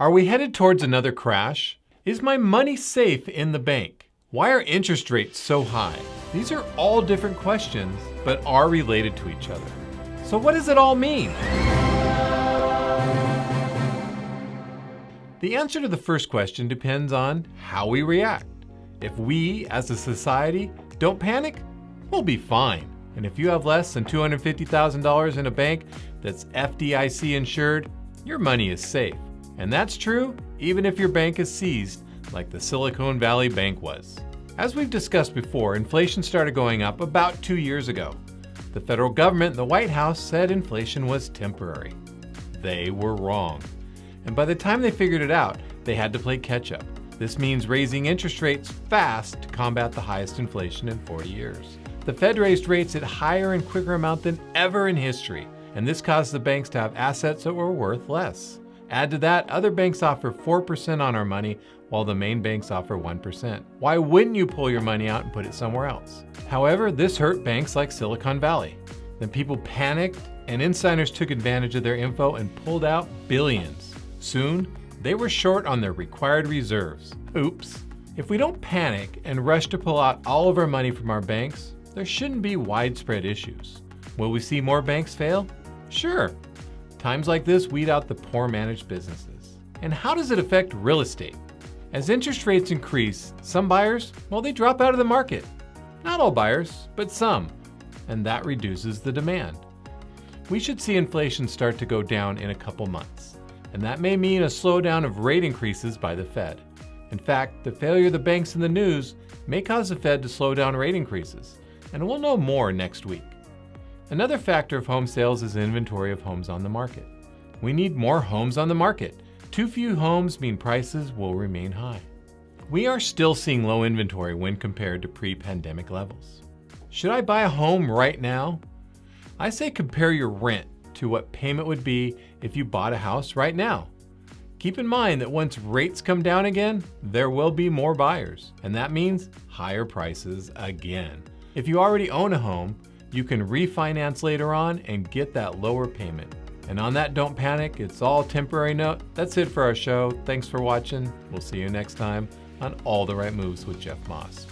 Are we headed towards another crash? Is my money safe in the bank? Why are interest rates so high? These are all different questions, but are related to each other. So what does it all mean? The answer to the first question depends on how we react. If we, as a society, don't panic, we'll be fine. And if you have less than $250,000 in a bank that's FDIC insured, your money is safe. And that's true even if your bank is seized, like the Silicon Valley Bank was. As we've discussed before, inflation started going up about 2 years ago. The federal government and the White House said inflation was temporary. They were wrong. And by the time they figured it out, they had to play catch up. This means raising interest rates fast to combat the highest inflation in 40 years. The Fed raised rates at higher and quicker amount than ever in history, and this caused the banks to have assets that were worth less. Add to that, other banks offer 4% on our money, while the main banks offer 1%. Why wouldn't you pull your money out and put it somewhere else? However, this hurt banks like Silicon Valley. Then people panicked, and insiders took advantage of their info and pulled out billions. Soon, they were short on their required reserves. Oops. If we don't panic and rush to pull out all of our money from our banks, there shouldn't be widespread issues. Will we see more banks fail? Sure. Times like this weed out the poor managed businesses. And how does it affect real estate? As interest rates increase, some buyers, well, they drop out of the market. Not all buyers, but some. And that reduces the demand. We should see inflation start to go down in a couple months. And that may mean a slowdown of rate increases by the Fed. In fact, the failure of the banks in the news may cause the Fed to slow down rate increases. And we'll know more next week. Another factor of home sales is inventory of homes on the market. We need more homes on the market. Too few homes mean prices will remain high. We are still seeing low inventory when compared to pre-pandemic levels. Should I buy a home right now? I say compare your rent to what payment would be if you bought a house right now. Keep in mind that once rates come down again, there will be more buyers, and that means higher prices again. If you already own a home, you can refinance later on and get that lower payment. And on that don't panic, it's all temporary note, that's it for our show. Thanks for watching. We'll see you next time on All the Right Moves with Jeff Moss.